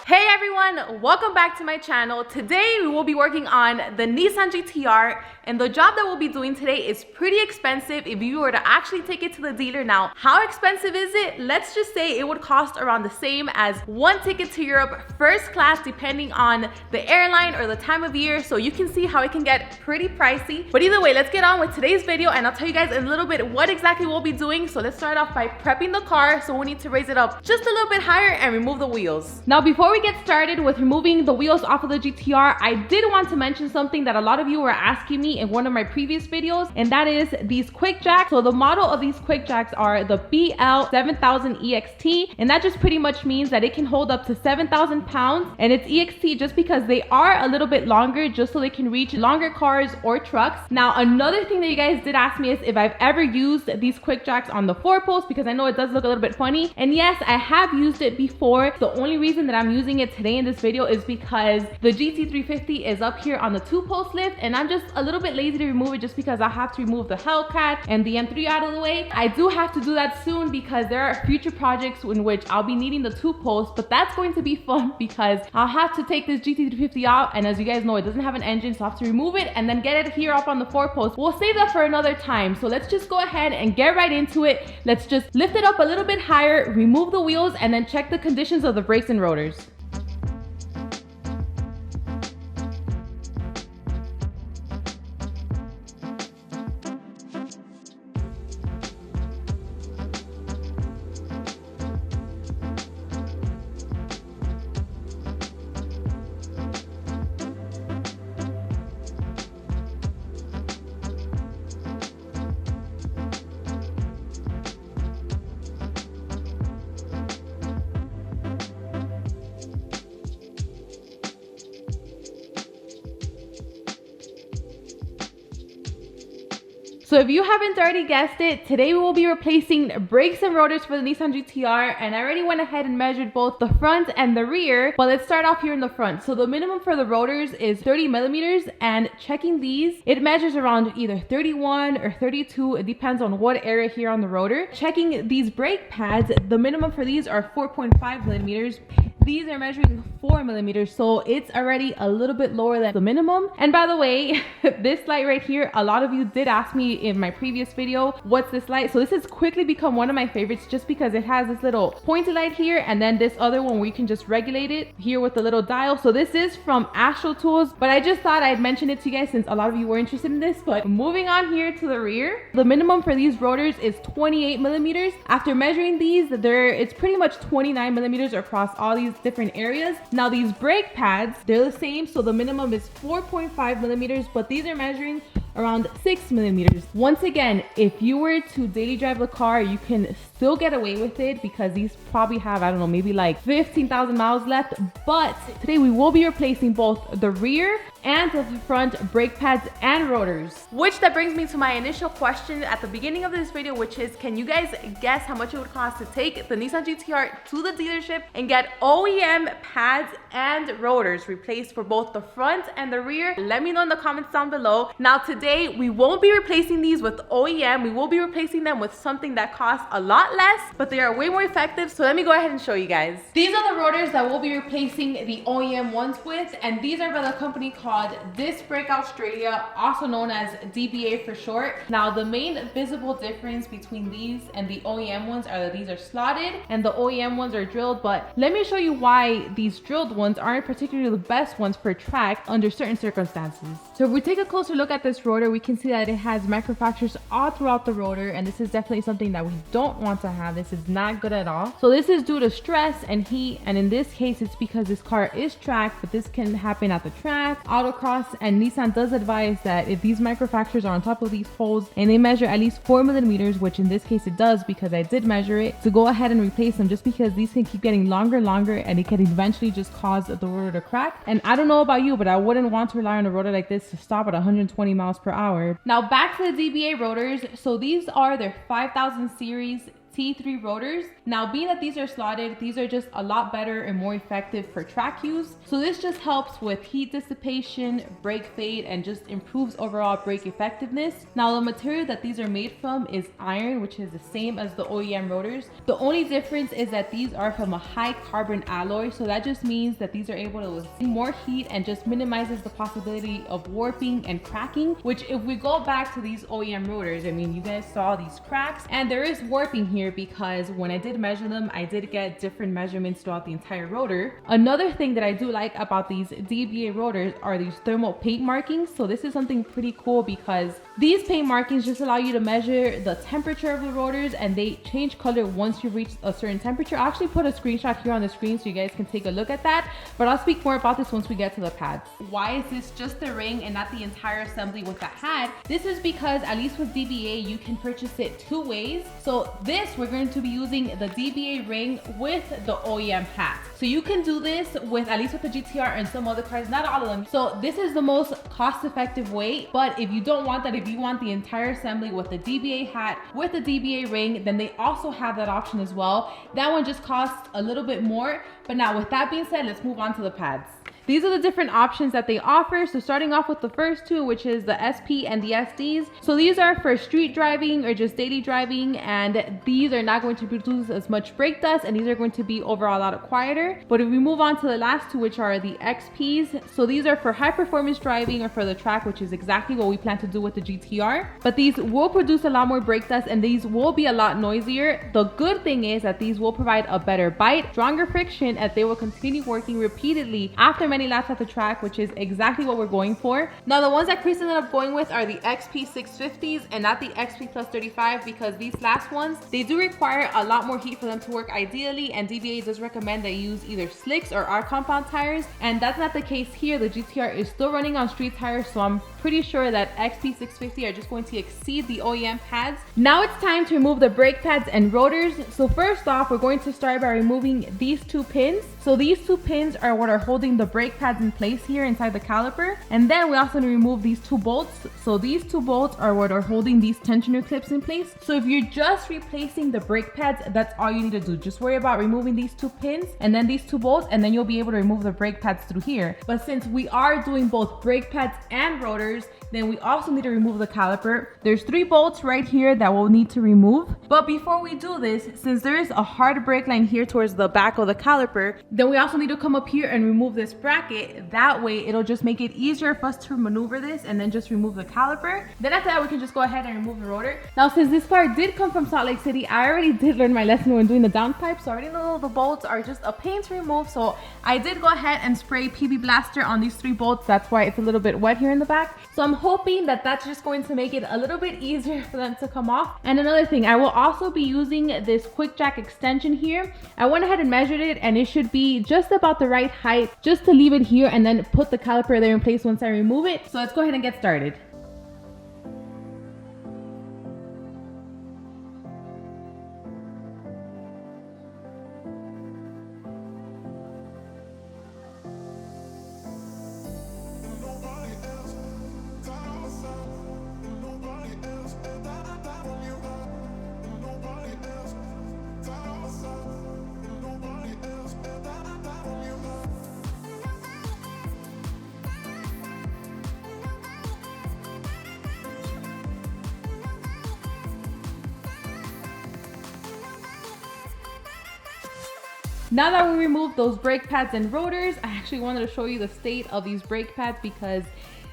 Hey everyone, welcome back to my channel. Today we will be working on the Nissan GT-R, and the job that we'll be doing today is pretty expensive if you were to actually take it to the dealer. Now, how expensive is it? Let's just say it would cost around the same as one ticket to Europe first class, depending on the airline or the time of year, so you can see how it can get pretty pricey. But either way, let's get on with today's video and I'll tell you guys in a little bit what exactly we'll be doing. So let's start off by prepping the car. So we need to raise it up just a little bit higher and remove the wheels. Now, before we get started with removing the wheels off of the GT-R, I did want to mention something that a lot of you were asking me in one of my previous videos, and that is these quick jacks. So the model of these quick jacks are the BL7000 EXT, and that just pretty much means that it can hold up to 7,000 pounds, and it's EXT just because they are a little bit longer, just so they can reach longer cars or trucks. Now, another thing that you guys did ask me is if I've ever used these quick jacks on the 4-post, because I know it does look a little bit funny, and yes, I have used it before. The only reason that I'm using it today in this video is because the GT350 is up here on the 2-post lift, and I'm just a little bit lazy to remove it just because I have to remove the Hellcat and the M3 out of the way. I do have to do that soon because there are future projects in which I'll be needing the 2-post, but that's going to be fun because I'll have to take this GT350 out, and as you guys know, it doesn't have an engine, so I have to remove it and then get it here up on the 4-post. We'll save that for another time, so let's just go ahead and get right into it. Let's just lift it up a little bit higher, remove the wheels, and then check the conditions of the brakes and rotors. So if you haven't already guessed it, today we will be replacing brakes and rotors for the Nissan GT-R, and I already went ahead and measured both the front and the rear, but let's start off here in the front. So the minimum for the rotors is 30 millimeters, and checking these, it measures around either 31 or 32. It depends on what area here on the rotor. Checking these brake pads, the minimum for these are 4.5 millimeters. These are measuring 4 millimeters, so it's already a little bit lower than the minimum. And by the way, this light right here, a lot of you did ask me in my previous video, what's this light? So this has quickly become one of my favorites just because it has this little pointy light here, and then this other one where you can just regulate it here with the little dial. So this is from Astro Tools, but I just thought I'd mention it to you guys since a lot of you were interested in this. But moving on here to the rear, the minimum for these rotors is 28 millimeters. After measuring these, it's pretty much 29 millimeters across all these different areas. Now these brake pads, they're the same, so the minimum is 4.5 millimeters, but these are measuring around 6 millimeters. Once again, if you were to daily drive the car, you can still get away with it because these probably have, I don't know, maybe like 15,000 miles left. But today we will be replacing both the rear and the front brake pads and rotors. Which that brings me to my initial question at the beginning of this video, which is, can you guys guess how much it would cost to take the Nissan GT-R to the dealership and get OEM pads and rotors replaced for both the front and the rear? Let me know in the comments down below. Now today we won't be replacing these with OEM. We will be replacing them with something that costs a lot less, but they are way more effective. So let me go ahead and show you guys. These are the rotors that we'll be replacing the OEM ones with, and these are by the company called Disc Brake Australia, also known as DBA for short. Now the main visible difference between these and the OEM ones are that these are slotted and the OEM ones are drilled, but let me show you why these drilled ones aren't particularly the best ones for track under certain circumstances. So if we take a closer look at this rotor, we can see that it has microfractures all throughout the rotor, and this is definitely something that we don't want to have. This is not good at all. So this is due to stress and heat, and in this case it's because this car is tracked, but this can happen at the track, autocross, and Nissan does advise that if these microfractures are on top of these holes and they measure at least 4 millimeters, which in this case it does because I did measure it, to go ahead and replace them, just because these can keep getting longer and it can eventually just cause the rotor to crack. And I don't know about you, but I wouldn't want to rely on a rotor like this to stop at 120 miles per hour. Now back to the DBA rotors. So these are their 5000 series T3 rotors. Now, being that these are slotted, these are just a lot better and more effective for track use. So this just helps with heat dissipation, brake fade, and just improves overall brake effectiveness. Now, the material that these are made from is iron, which is the same as the OEM rotors. The only difference is that these are from a high carbon alloy. So that just means that these are able to withstand more heat and just minimizes the possibility of warping and cracking, which if we go back to these OEM rotors, I mean, you guys saw these cracks and there is warping here because when I did measure them, I did get different measurements throughout the entire rotor. Another thing that I do like about these DBA rotors are these thermal paint markings. So this is something pretty cool because these paint markings just allow you to measure the temperature of the rotors and they change color once you reach a certain temperature. I'll actually put a screenshot here on the screen so you guys can take a look at that, but I'll speak more about this once we get to the pads. Why is this just the ring and not the entire assembly with the hat? This is because at least with DBA, you can purchase it two ways. So this, we're going to be using the DBA ring with the OEM hat. So you can do this with, at least with the GTR and some other cars, not all of them. So this is the most cost-effective way, but if you don't want that, if you want the entire assembly with the DBA hat, with the DBA ring, then they also have that option as well. That one just costs a little bit more. But now with that being said, let's move on to the pads. These are the different options that they offer. So starting off with the first two, which is the SP and the SDs. So these are for street driving or just daily driving, and these are not going to produce as much brake dust, and these are going to be overall a lot quieter. But if we move on to the last two, which are the XPs, so these are for high performance driving or for the track, which is exactly what we plan to do with the GTR. But these will produce a lot more brake dust and these will be a lot noisier. The good thing is that these will provide a better bite, stronger friction, as they will continue working repeatedly after many laps at the track, which is exactly what we're going for. Now, the ones that Chris ended up going with are the XP 650s and not the XP Plus 35, because these last ones, they do require a lot more heat for them to work ideally, and DBA does recommend that you use either slicks or R compound tires, and that's not the case here. The GTR is still running on street tires, so I'm pretty sure that XP 650 are just going to exceed the OEM pads. Now it's time to remove the brake pads and rotors. So first off, we're going to start by removing these two pins. So these two pins are what are holding the brake pads in place here inside the caliper. And then we also need to remove these two bolts. So these two bolts are what are holding these tensioner clips in place. So if you're just replacing the brake pads, that's all you need to do. Just worry about removing these two pins and then these two bolts, and then you'll be able to remove the brake pads through here. But since we are doing both brake pads and rotors, then we also need to remove the caliper. There's 3 bolts right here that we'll need to remove. But before we do this, since there is a hard brake line here towards the back of the caliper, then we also need to come up here and remove this bracket. That way it'll just make it easier for us to maneuver this and then just remove the caliper. Then after that, we can just go ahead and remove the rotor. Now, since this car did come from Salt Lake City, I already did learn my lesson when doing the downpipe. So I already know the bolts are just a pain to remove. So I did go ahead and spray PB Blaster on these 3 bolts. That's why it's a little bit wet here in the back. So I'm hoping that that's just going to make it a little bit easier for them to come off. And another thing, I will also be using this quick jack extension here. I went ahead and measured it, and it should be just about the right height, just to leave it here and then put the caliper there in place once I remove it. So let's go ahead and get started. Now that we removed those brake pads and rotors, I actually wanted to show you the state of these brake pads because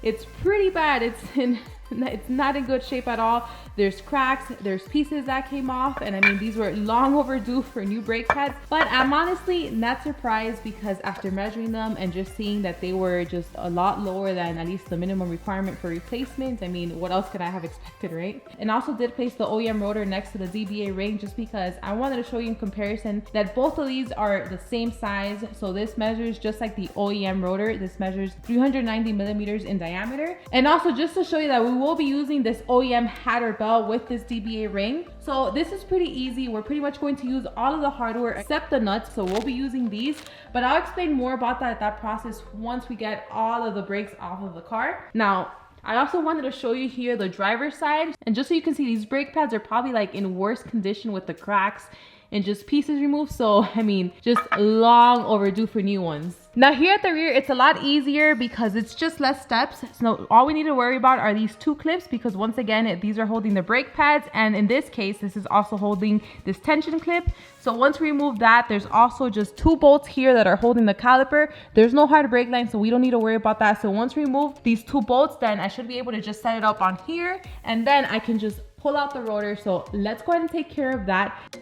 it's pretty bad. It's not in good shape at all. There's cracks, there's pieces that came off, and I mean, these were long overdue for new brake pads. But I'm honestly not surprised because after measuring them and just seeing that they were just a lot lower than at least the minimum requirement for replacement, I mean, what else could I have expected, right? And also did place the OEM rotor next to the DBA ring just because I wanted to show you in comparison that both of these are the same size. So this measures just like the OEM rotor. This measures 390 millimeters in diameter. And also just to show you that we will be using this OEM hat or bell with this DBA ring. So this is pretty easy. We're pretty much going to use all of the hardware except the nuts. So we'll be using these, but I'll explain more about that process once we get all of the brakes off of the car. Now, I also wanted to show you here the driver's side, and just so you can see, these brake pads are probably like in worse condition with the cracks and just pieces removed. So I mean, just long overdue for new ones. Now here at the rear, it's a lot easier because it's just less steps. So all we need to worry about are these two clips, because once again, these are holding the brake pads, and in this case, this is also holding this tension clip. So once we remove that, there's also just two bolts here that are holding the caliper. There's no hard brake line, so we don't need to worry about that. So once we remove these two bolts, then I should be able to just set it up on here, and then I can just pull out the rotor. So let's go ahead and take care of that.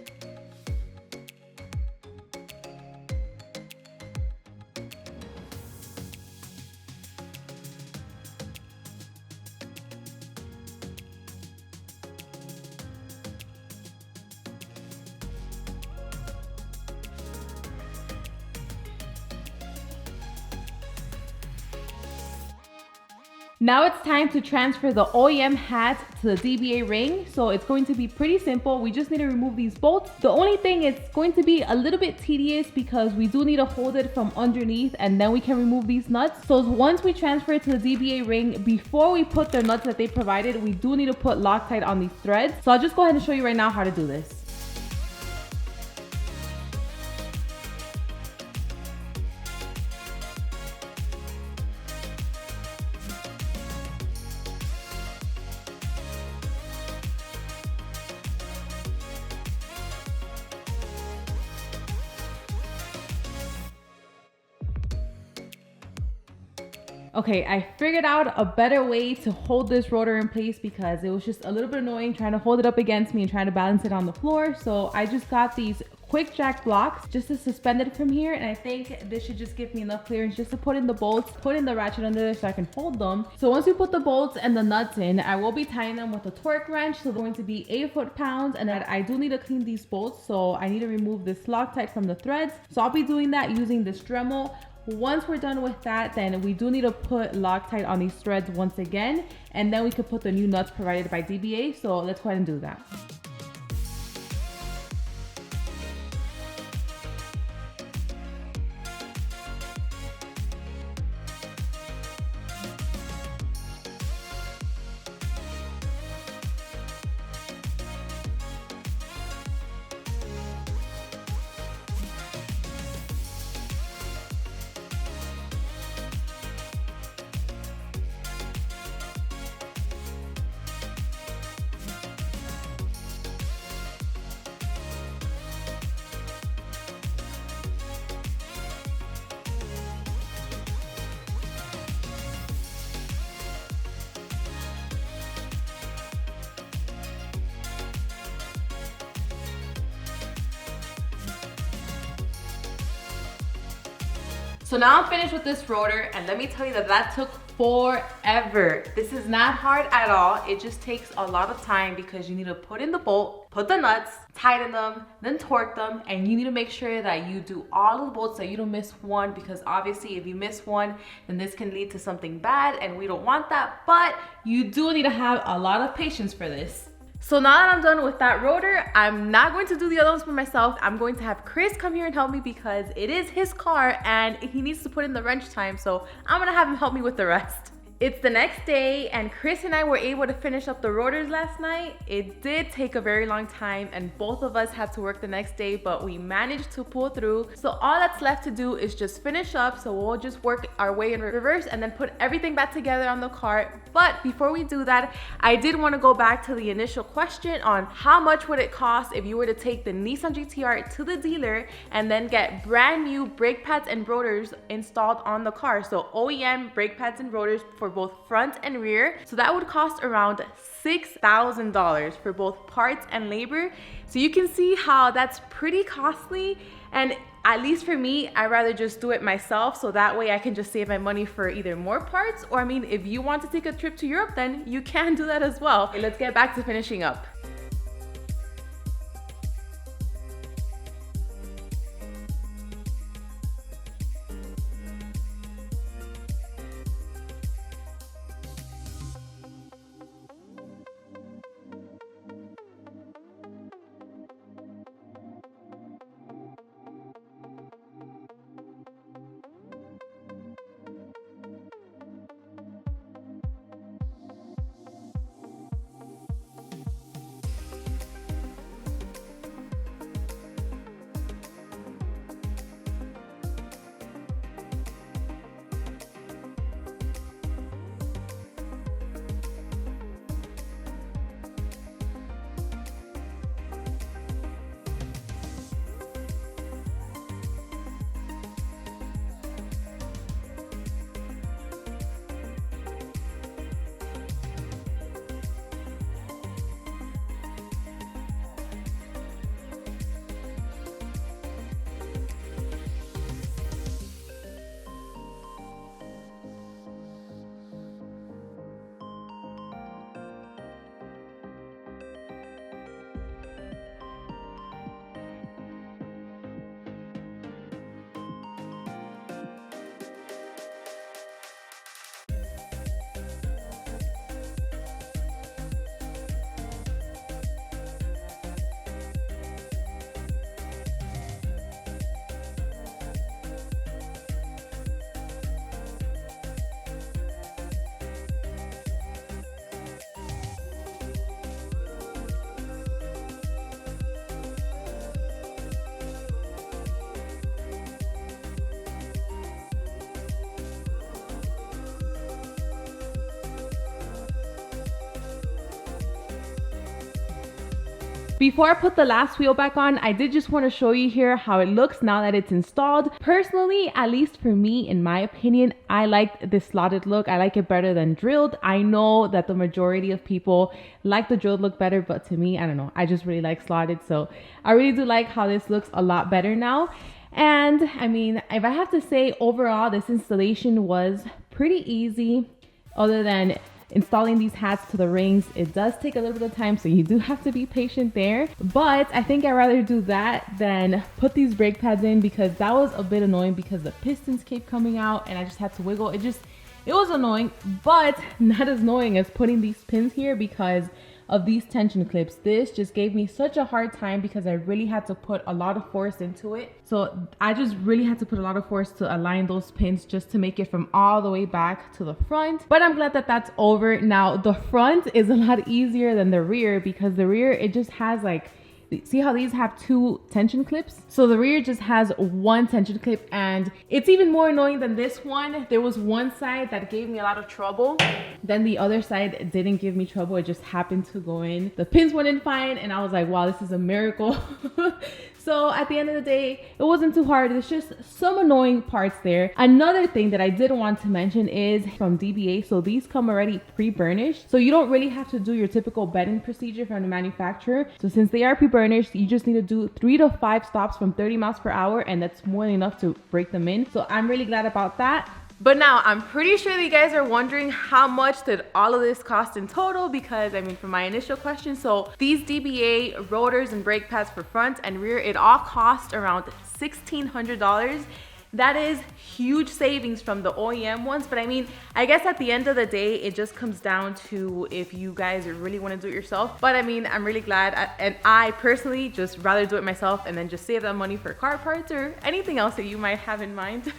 Now it's time to transfer the OEM hat to the DBA ring. So it's going to be pretty simple. We just need to remove these bolts. The only thing, it's going to be a little bit tedious because we do need to hold it from underneath, and then we can remove these nuts. So once we transfer it to the DBA ring, before we put the nuts that they provided, we do need to put Loctite on these threads. So I'll just go ahead and show you right now how to do this. Okay, I figured out a better way to hold this rotor in place because it was just a little bit annoying trying to hold it up against me and trying to balance it on the floor. So I just got these quick jack blocks just to suspend it from here, and I think this should just give me enough clearance just to put in the bolts, put in the ratchet under there so I can hold them. So once we put the bolts and the nuts in, I will be tying them with a torque wrench. So they're going to be 8 foot-pounds, and then I do need to clean these bolts, so I need to remove this Loctite from the threads. So I'll be doing that using this Dremel. Once we're done with that, then we do need to put Loctite on these threads once again, and then we could put the new nuts provided by DBA. So let's go ahead and do that. So now I'm finished with this rotor, and let me tell you that took forever. This is not hard at all. It just takes a lot of time because you need to put in the bolt, put the nuts, tighten them, then torque them, and you need to make sure that you do all of the bolts so you don't miss one, because obviously if you miss one, then this can lead to something bad, and we don't want that. But you do need to have a lot of patience for this. So now that I'm done with that rotor, I'm not going to do the other ones for myself. I'm going to have Chris come here and help me because it is his car and he needs to put in the wrench time. So I'm gonna have him help me with the rest. It's the next day, and Chris and I were able to finish up the rotors last night. It did take a very long time, and both of us had to work the next day, but we managed to pull through. So all that's left to do is just finish up. So we'll just work our way in reverse and then put everything back together on the car. But before we do that, I did want to go back to the initial question on how much would it cost if you were to take the Nissan GT-R to the dealer and then get brand new brake pads and rotors installed on the car. So OEM brake pads and rotors for both front and rear. So that would cost around $6,000 for both parts and labor. So you can see how that's pretty costly, and at least for me, I'd rather just do it myself, so that way I can just save my money for either more parts, or I mean, if you want to take a trip to Europe, then you can do that as well. Okay, let's get back to finishing up. Before I put the last wheel back on, I did just want to show you here how it looks now that it's installed. Personally, at least for me, in my opinion, I like this slotted look. I like it better than drilled. I know that the majority of people like the drilled look better, but to me, I don't know, I just really like slotted. So I really do like how this looks a lot better now. And I mean, if I have to say, overall, this installation was pretty easy. Other than installing these hats to the rings, it does take a little bit of time, so you do have to be patient there. But I think I'd rather do that than put these brake pads in, because that was a bit annoying because the pistons kept coming out and I just had to wiggle. It was annoying, but not as annoying as putting these pins here because of these tension clips. This just gave me such a hard time because I really had to put a lot of force into it. So I just really had to put a lot of force to align those pins just to make it from all the way back to the front. But I'm glad that that's over. Now the front is a lot easier than the rear, because the rear, it just has like, see how these have 2 tension clips? So the rear just has 1 tension clip, and it's even more annoying than this one. There was one side that gave me a lot of trouble, then the other side didn't give me trouble. It just happened to go in. The pins went in fine, and I was like, wow, this is a miracle. So at the end of the day, it wasn't too hard. It's just some annoying parts there. Another thing that I did want to mention is from DBA. So these come already pre-burnished. So you don't really have to do your typical bedding procedure from the manufacturer. So since they are pre-burnished, you just need to do 3 to 5 stops from 30 miles per hour, and that's more than enough to break them in. So I'm really glad about that. But now I'm pretty sure that you guys are wondering, how much did all of this cost in total? Because I mean, for my initial question, so these DBA rotors and brake pads for front and rear, it all cost around $1,600. That is huge savings from the OEM ones. But I mean, I guess at the end of the day, it just comes down to if you guys really want to do it yourself. But I mean, I'm really glad. And I personally just rather do it myself and then just save that money for car parts or anything else that you might have in mind.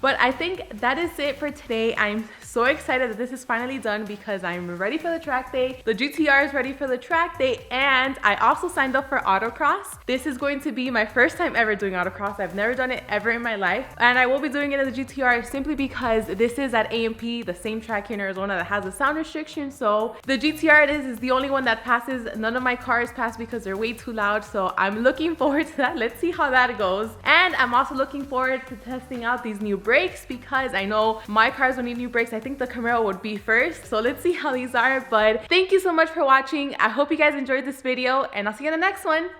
But I think that is it for today. I'm so excited that this is finally done because I'm ready for the track day. The GTR is ready for the track day, and I also signed up for autocross. This is going to be my first time ever doing autocross. I've never done it ever in my life, and I will be doing it in the GTR simply because this is at AMP, the same track here in Arizona that has a sound restriction. So the GTR is the only one that passes. None of my cars pass because they're way too loud. So I'm looking forward to that. Let's see how that goes. And I'm also looking forward to testing out these new brakes, because I know my cars will need new brakes. I think the Camaro would be first, so let's see how these are. But thank you so much for watching. I hope you guys enjoyed this video, and I'll see you in the next one.